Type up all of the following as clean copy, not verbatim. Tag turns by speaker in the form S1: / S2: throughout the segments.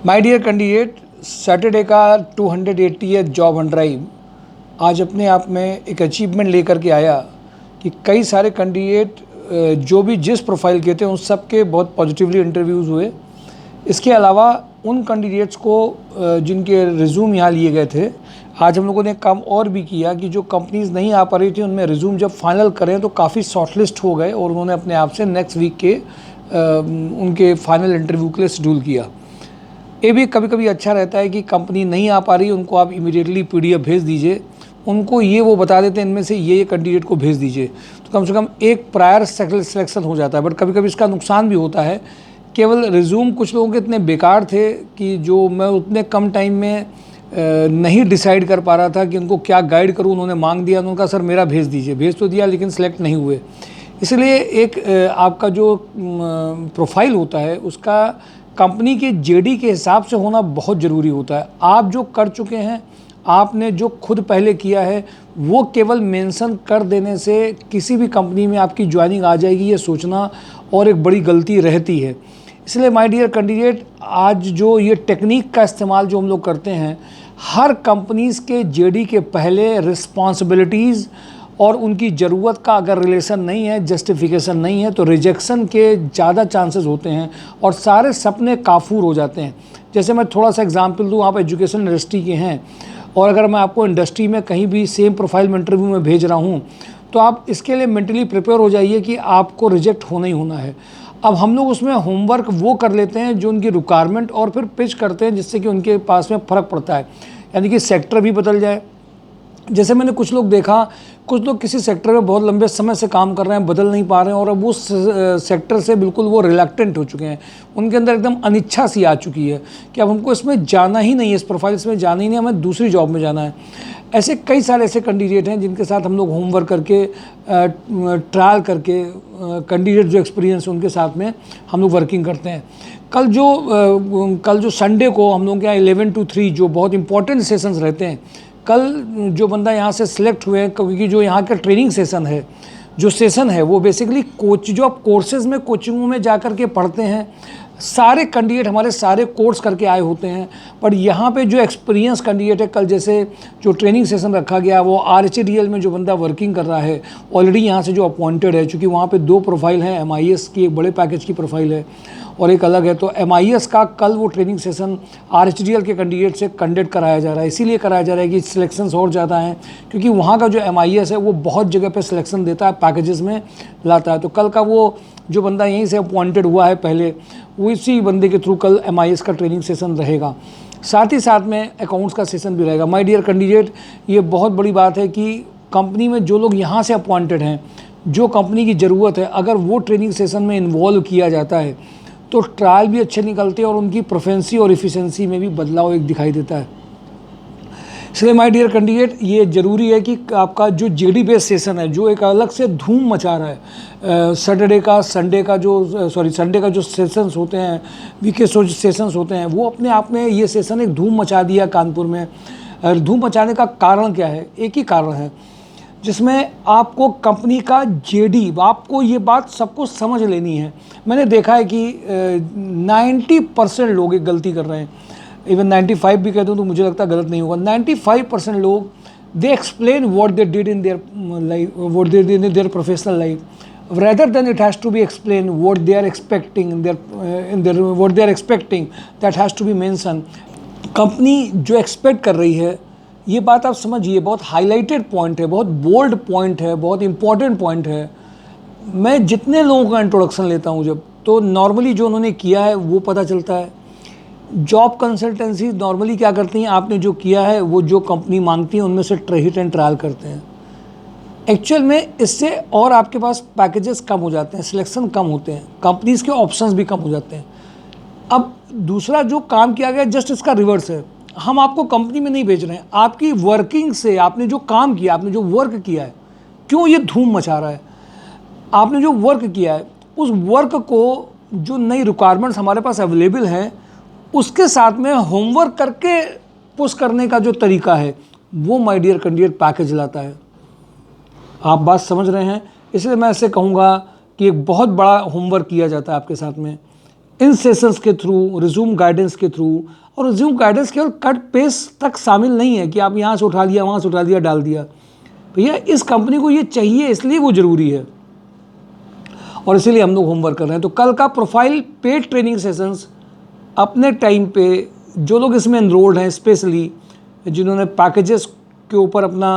S1: My dear candidate, Saturday का 280th job Hunt drive आज अपने आप में एक अचीवमेंट लेकर के आया कि कई सारे कैंडिडेट जो भी जिस प्रोफाइल के थे उन सब के बहुत पॉजिटिवली इंटरव्यूज़ हुए। इसके अलावा उन कैंडिडेट्स को जिनके रिज्यूम यहाँ लिए गए थे, आज हम लोगों ने काम और भी किया कि जो कंपनीज़ नहीं आ पा रही थी उनमें रिज्यूम जब फाइनल करें तो काफ़ी शॉर्टलिस्ट हो गए और उन्होंने अपने आप से नेक्स्ट वीक के उनके फाइनल इंटरव्यू के लिए शेड्यूल किया। ये भी कभी कभी अच्छा रहता है कि कंपनी नहीं आ पा रही, उनको आप इमीडिएटली पीडीएफ भेज दीजिए, उनको ये वो बता देते हैं इनमें से ये कैंडिडेट को भेज दीजिए, तो कम से कम एक प्रायर सिलेक्शन हो जाता है। बट कभी कभी इसका नुकसान भी होता है। केवल रिज्यूम कुछ लोगों के इतने बेकार थे कि जो मैं उतने कम टाइम में नहीं डिसाइड कर पा रहा था कि उनको क्या गाइड करूँ। उन्होंने मांग दिया, उन्होंने कहा सर मेरा भेज दीजिए, भेज तो दिया लेकिन सेलेक्ट नहीं हुए। इसलिए एक आपका जो प्रोफाइल होता है उसका कंपनी के जेडी के हिसाब से होना बहुत ज़रूरी होता है। आप जो कर चुके हैं, आपने जो खुद पहले किया है, वो केवल मेंशन कर देने से किसी भी कंपनी में आपकी ज्वाइनिंग आ जाएगी, ये सोचना और एक बड़ी गलती रहती है। इसलिए माय डियर कैंडिडेट, आज जो ये टेक्निक का इस्तेमाल जो हम लोग करते हैं, हर कंपनीज़ के जेडी के पहले रिस्पॉन्सिबिलिटीज़ और उनकी ज़रूरत का अगर रिलेशन नहीं है, जस्टिफिकेशन नहीं है, तो रिजेक्शन के ज़्यादा चांसेस होते हैं और सारे सपने काफूर हो जाते हैं। जैसे मैं थोड़ा सा एग्जांपल दूँ, आप एजुकेशन इंडस्ट्री के हैं और अगर मैं आपको इंडस्ट्री में कहीं भी सेम प्रोफाइल में इंटरव्यू में भेज रहा हूँ, तो आप इसके लिए मेंटली प्रिपेयर हो जाइए कि आपको रिजेक्ट होना ही होना है। अब हम लोग उसमें होमवर्क वो कर लेते हैं जो उनकी रिक्वायरमेंट और फिर पिच करते हैं जिससे कि उनके पास में फ़र्क पड़ता है, यानी कि सेक्टर भी बदल जाए। जैसे मैंने कुछ लोग देखा, कुछ लोग किसी सेक्टर में बहुत लंबे समय से काम कर रहे हैं, बदल नहीं पा रहे हैं और अब उस सेक्टर से बिल्कुल वो रिलैक्टेंट हो चुके हैं। उनके अंदर एकदम अनिच्छा सी आ चुकी है कि अब हमको इसमें जाना ही नहीं है, इस प्रोफाइल में जाना ही नहीं, हमें दूसरी जॉब में जाना है। ऐसे कई सारे ऐसे कैंडिडेट हैं जिनके साथ हम लोग होमवर्क करके ट्रायल करके कैंडिडेट जो एक्सपीरियंस है उनके साथ में हम लोग वर्किंग करते हैं। कल जो संडे को हम लोग के यहाँ 11 to 3 जो बहुत इंपॉर्टेंट सेशंस रहते हैं, कल जो बंदा यहाँ से सिलेक्ट हुए हैं, क्योंकि जो यहाँ का ट्रेनिंग सेशन है, जो सेशन है वो बेसिकली जो आप कोर्सेज़ में कोचिंगों में जा कर के पढ़ते हैं, सारे कैंडिडेट हमारे सारे कोर्स करके आए होते हैं। पर यहाँ पे जो एक्सपीरियंस कैंडिडेट है, कल जैसे जो ट्रेनिंग सेशन रखा गया वो RHDL में जो बंदा वर्किंग कर रहा है ऑलरेडी यहाँ से जो अपॉइंटेड है, चूँकि वहाँ पे 2 प्रोफाइल हैं, MIS की एक बड़े पैकेज की प्रोफाइल है और एक अलग है, तो MIS का कल वो ट्रेनिंग सेशन RHDL के कैंडिडेट से कंडक्ट कराया जा रहा है। इसीलिए कराया जा रहा है कि सिलेक्शंस और ज़्यादा हैं, क्योंकि वहाँ का जो MIS है वो बहुत जगह पे सिलेक्शन देता है, पैकेजेस में लाता है। तो कल का वो जो बंदा यहीं से अपॉइंटेड हुआ है पहले, वो इसी बंदे के थ्रू कल MIS का ट्रेनिंग सेशन रहेगा। साथ ही साथ में अकाउंट्स का सेशन भी रहेगा। माय डियर कैंडिडेट, ये बहुत बड़ी बात है कि कंपनी में जो लोग यहाँ से अपॉइंटेड हैं, जो कंपनी की ज़रूरत है, अगर वो ट्रेनिंग सेशन में इन्वॉल्व किया जाता है तो ट्रायल भी अच्छे निकलते हैं और उनकी प्रोफेंसी और इफ़िशेंसी में भी बदलाव एक दिखाई देता है। इसलिए माय डियर कैंडिडेट, ये ज़रूरी है कि आपका जो जेडी बेस्ड सेशन है, जो एक अलग से धूम मचा रहा है, संडे का जो सेशंस होते हैं, वीके सेशंस होते हैं, वो अपने आप में ये सेशन एक धूम मचा दिया कानपुर में। धूम मचाने का कारण क्या है? एक ही कारण है, जिसमें आपको कंपनी का जेडी, आपको ये बात सबको समझ लेनी है। मैंने देखा है कि 90% लोग एक गलती कर रहे हैं, इवन 95 भी कहते हो तो मुझे लगता है गलत नहीं होगा। 95% लोग they explain what they did in their life, what they did in their professional life, rather than it has to be explained what they are expecting what they are expecting, that has to be mentioned। Company जो expect कर रही है, ये बात आप समझिए, बहुत highlighted point है, बहुत बोल्ड पॉइंट है, बहुत इंपॉर्टेंट पॉइंट है। मैं जितने लोगों का इंट्रोडक्शन लेता हूँ जब, तो नॉर्मली जो उन्होंने किया है वो पता चलता है। जॉब कंसल्टेंसी नॉर्मली क्या करती हैं, आपने जो किया है वो जो कंपनी मांगती है उनमें से हिट एंड ट्रायल करते हैं। एक्चुअल में इससे और आपके पास पैकेजेस कम हो जाते हैं, सिलेक्शन कम होते हैं, कंपनीज़ के ऑप्शंस भी कम हो जाते हैं। अब दूसरा जो काम किया गया जस्ट इसका रिवर्स है। हम आपको कंपनी में नहीं भेज रहे हैं, आपकी वर्किंग से, आपने जो काम किया, आपने जो वर्क किया है, क्यों ये धूम मचा रहा है? आपने जो वर्क किया है, उस वर्क को जो नई रिक्वायरमेंट्स हमारे पास अवेलेबल हैं उसके साथ में होमवर्क करके पुश करने का जो तरीका है, वो माय डियर कैंडिडेट पैकेज लाता है। आप बात समझ रहे हैं? इसलिए मैं ऐसे कहूँगा कि एक बहुत बड़ा होमवर्क किया जाता है आपके साथ में। इन सेशंस के थ्रू, रिज्यूम गाइडेंस के थ्रू, और रिज्यूम गाइडेंस केवल कट पेस्ट तक शामिल नहीं है कि आप यहाँ से उठा लिया, वहाँ से उठा लिया, डाल दिया। भैया इस कंपनी को ये चाहिए, इसलिए वो ज़रूरी है और इसीलिए हम लोग होमवर्क कर रहे हैं। तो कल का प्रोफाइल पेड ट्रेनिंग सेशंस अपने टाइम पे जो लोग इसमें एनरोल्ड हैं, स्पेशली जिन्होंने पैकेजेस के ऊपर अपना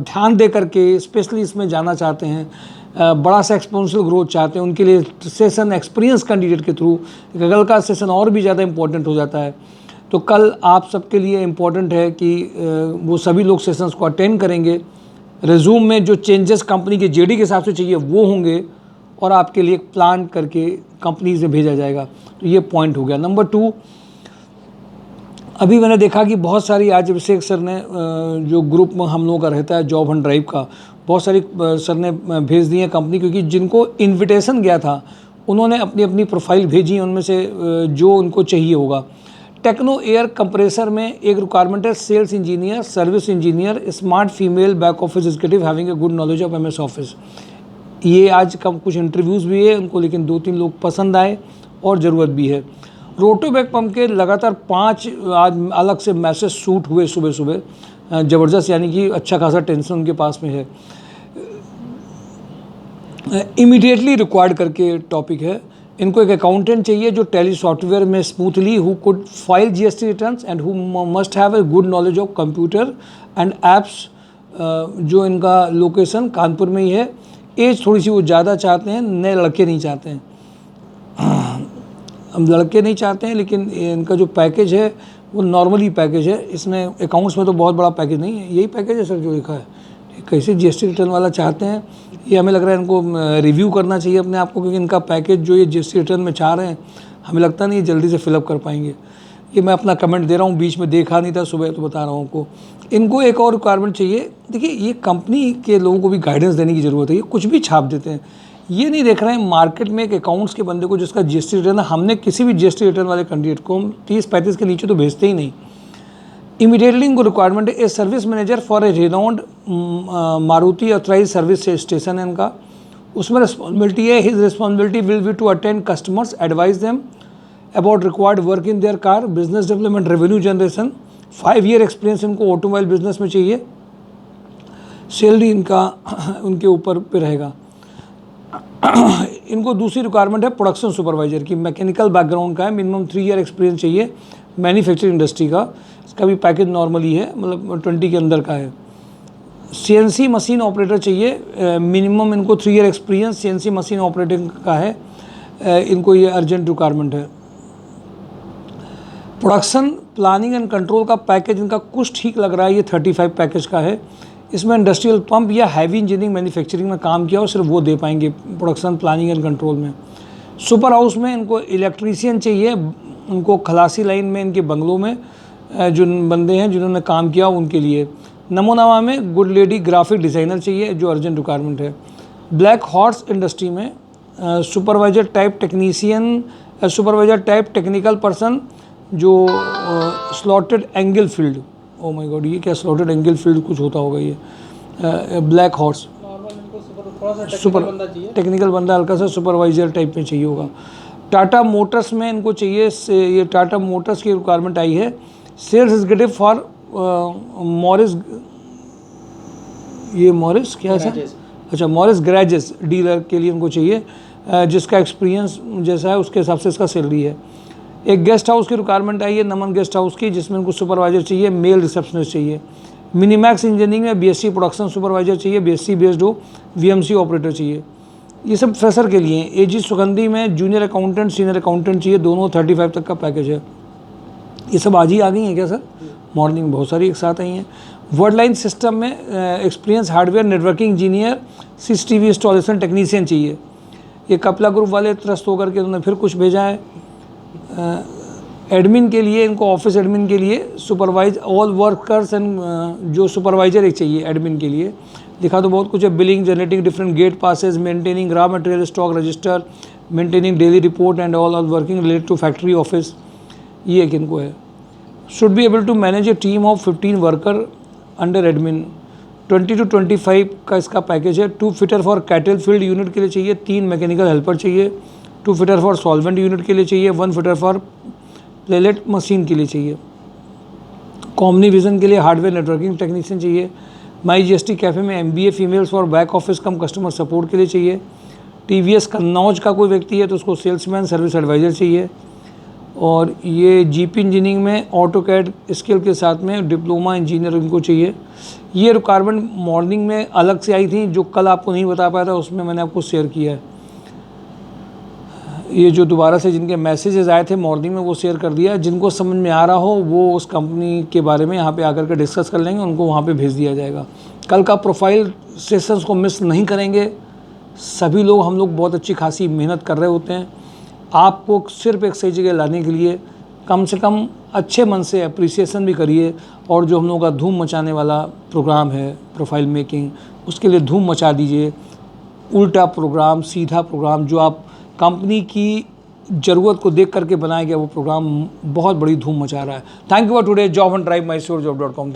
S1: ध्यान दे करके स्पेशली इसमें जाना चाहते हैं, बड़ा सा एक्सपोनेंशियल ग्रोथ चाहते हैं, उनके लिए सेशन एक्सपीरियंस कैंडिडेट के थ्रू कल का सेशन और भी ज़्यादा इंपॉर्टेंट हो जाता है। तो कल आप सबके लिए इम्पॉर्टेंट है कि वो सभी लोग सेशंस को अटेंड करेंगे। रिज्यूम में जो चेंजेस कंपनी के जेडी के हिसाब से चाहिए वो होंगे और आपके लिए प्लान करके कंपनी से भेजा जाएगा। तो ये पॉइंट हो गया। नंबर 2, अभी मैंने देखा कि बहुत सारी, आज अभिषेक सर ने जो ग्रुप में हम लोगों का रहता है जॉब हंट ड्राइव का, बहुत सारी सर ने भेज दी है कंपनी, क्योंकि जिनको इन्विटेशन गया था उन्होंने अपनी अपनी प्रोफाइल भेजी, उनमें से जो उनको चाहिए होगा। टेक्नो एयर कंप्रेसर में एक रिक्वायरमेंट है sales engineer, service engineer, smart female back office executive having a good knowledge of MS office. ये आज कम कुछ इंटरव्यूज़ भी है उनको, लेकिन 2-3 लोग पसंद आए और ज़रूरत भी है। रोटोबैक पंप के लगातार 5 आज अलग से मैसेज शूट हुए सुबह सुबह, ज़बरदस्त, यानी कि अच्छा खासा टेंशन उनके पास में है। इमीडिएटली रिक्वायर्ड करके टॉपिक है। इनको एक अकाउंटेंट चाहिए जो टैली सॉफ्टवेयर में smoothly, who could file GST returns and who must have a good knowledge of computer and apps. जो इनका लोकेशन कानपुर में ही है। एज थोड़ी सी वो ज़्यादा चाहते हैं, नए लड़के नहीं चाहते हैं, हम लड़के नहीं चाहते हैं, लेकिन इनका जो पैकेज है वो नॉर्मली पैकेज है। इसमें अकाउंट्स में तो बहुत बड़ा पैकेज नहीं है, यही पैकेज है सर जो लिखा है। कैसे GST रिटर्न वाला चाहते हैं, ये हमें लग रहा है इनको रिव्यू करना चाहिए अपने आप को, क्योंकि इनका पैकेज जो ये GST रिटर्न में चाह रहे हैं, हमें लगता नहीं जल्दी से फिलअप कर पाएंगे। ये मैं अपना कमेंट दे रहा हूँ, बीच में देखा नहीं था सुबह तो बता रहा हूँ आपको। इनको एक और रिक्वायरमेंट चाहिए। देखिए ये कंपनी के लोगों को भी गाइडेंस देने की ज़रूरत है। ये कुछ भी छाप देते हैं, ये नहीं देख रहे हैं मार्केट में एक अकाउंट्स के बंदे को जिसका GST रिटर्न है। हमने किसी भी GST रिटर्न वाले कैंडिडेट को 30-35 के नीचे तो भेजते ही नहीं। इमीडिएटली इनको रिक्वायरमेंट है a service manager for a renowned Maruti authorise service station है इनका। उसमें रिस्पॉन्सिबिलिटी है, his responsibility will be to attend customers, advise them about required work in their car, business development, revenue generation. 5 year experience इनको automobile business में चाहिए। Salary इनका उनके ऊपर पे रहेगा। इनको दूसरी रिक्वायरमेंट है प्रोडक्शन सुपरवाइजर की, मैकेनिकल बैकग्राउंड का है, मिनिमम 3 ईयर एक्सपीरियंस चाहिए मैन्युफैक्चरिंग इंडस्ट्री का। इसका भी पैकेज नॉर्मली है, मतलब 20 के अंदर का है। CNC मशीन ऑपरेटर चाहिए, मिनिमम इनको 3 year experience CNC machine operating का है। इनको ये अर्जेंट रिक्वायरमेंट है। प्रोडक्शन प्लानिंग एंड कंट्रोल का पैकेज इनका कुछ ठीक लग रहा है, ये 35 पैकेज का है। इसमें इंडस्ट्रियल पंप या हैवी इंजीनियरिंग मैन्युफैक्चरिंग में काम किया हो, सिर्फ वो दे पाएंगे प्रोडक्शन प्लानिंग एंड कंट्रोल में। सुपर हाउस में इनको इलेक्ट्रीशियन चाहिए, उनको खलासी लाइन में इनके बंगलों में जो बंदे हैं जिन्होंने काम किया उनके लिए। नमोनामा में गुड लेडी ग्राफिक डिज़ाइनर चाहिए जो अर्जेंट रिक्वायरमेंट है। ब्लैक हॉर्स इंडस्ट्री में supervisor type technician, supervisor type technical person जो slotted angle field, O my God ये क्या स्लॉटेड एंगल फील्ड कुछ होता होगा ये। ब्लैक हॉर्स सुपर टेक्निकल बंदा हल्का सा सुपरवाइजर टाइप में चाहिए होगा। टाटा मोटर्स में इनको चाहिए, ये टाटा मोटर्स की रिक्वायरमेंट आई है। सेल्स एग्जीक्यूटिव फॉर मॉरिस, ये मॉरिस क्या है सर? अच्छा मॉरिस गैरेजेस डीलर के लिए इनको चाहिए, जिसका एक्सपीरियंस जैसा है उसके हिसाब से इसका सैलरी है। एक गेस्ट हाउस की रिक्वायरमेंट आई है, नमन गेस्ट हाउस की, जिसमें इनको सुपरवाइजर चाहिए, मेल रिसेप्शनिस्ट चाहिए। मिनीमैक्स इंजीनियरिंग में BSc प्रोडक्शन सुपरवाइजर चाहिए, BSc बेस्ड हो, VMC ऑपरेटर चाहिए। ये सब फ्रेशर के लिए। AG सुगंधी में जूनियर अकाउंटेंट सीनियर अकाउंटेंट चाहिए, दोनों 35 तक का पैकेज है। ये सब आज ही आ गई हैं क्या सर? मॉर्निंग में बहुत सारी एक साथ आई हैं। वर्डलाइन सिस्टम में experience hardware networking engineer, CCTV installation technician चाहिए। ये कपला ग्रुप वाले त्रस्त होकर के उन्होंने फिर कुछ भेजा है। एडमिन के लिए इनको, ऑफिस एडमिन के लिए सुपरवाइज ऑल वर्कर्स एंड जो सुपरवाइजर एक चाहिए एडमिन के लिए। लिखा तो बहुत कुछ है, billing, generating different gate passes, maintaining raw material stock register, maintaining daily report and all working related to factory office, ये एक इनको है। Should be able to manage a team of 15 worker under admin. 20 to 25 का इसका package है। 2 fitter for cattle field unit के लिए चाहिए, 3 मैकेनिकल हेल्पर चाहिए। 2 फिटर फॉर सॉल्वेंट यूनिट के लिए चाहिए, 1 फिटर फॉर प्लेलेट मशीन के लिए चाहिए। कॉमनी विजन के लिए हार्डवेयर नेटवर्किंग टेक्नीशियन चाहिए। माई जीएसटी कैफ़े में MBA females for back office come customer support के लिए चाहिए। TVS कन्नौज का कोई व्यक्ति है तो उसको सेल्समैन सर्विस एडवाइज़र चाहिए। और ये GP इंजीनियरिंग में ऑटो कैड स्किल के साथ में डिप्लोमा इंजीनियर इनको चाहिए। ये रिक्वायरमेंट मॉर्निंग में अलग से आई थी, जो कल आपको नहीं बता पाया था, उसमें मैंने आपको शेयर किया है। ये जो दोबारा से जिनके मैसेजेस आए थे मॉर्निंग में वो शेयर कर दिया। जिनको समझ में आ रहा हो वो उस कंपनी के बारे में यहाँ पे आकर के डिस्कस कर लेंगे, उनको वहाँ पे भेज दिया जाएगा। कल का प्रोफाइल सेशंस को मिस नहीं करेंगे। सभी लोग, हम लोग बहुत अच्छी खासी मेहनत कर रहे होते हैं। आपको सिर्फ एक सही जगह लाने के लिए कम से कम अच्छे मन से अप्रिसिएशन भी करिए। और जो हम लोगों का धूम मचाने वाला प्रोग्राम है प्रोफाइल मेकिंग, उसके लिए धूम मचा दीजिए। उल्टा प्रोग्राम, सीधा प्रोग्राम, जो आप कंपनी की ज़रूरत को देख करके बनाया गया वो प्रोग्राम बहुत बड़ी धूम मचा रहा है। Thank you for today. Job and drive, MySureJob.com। Thank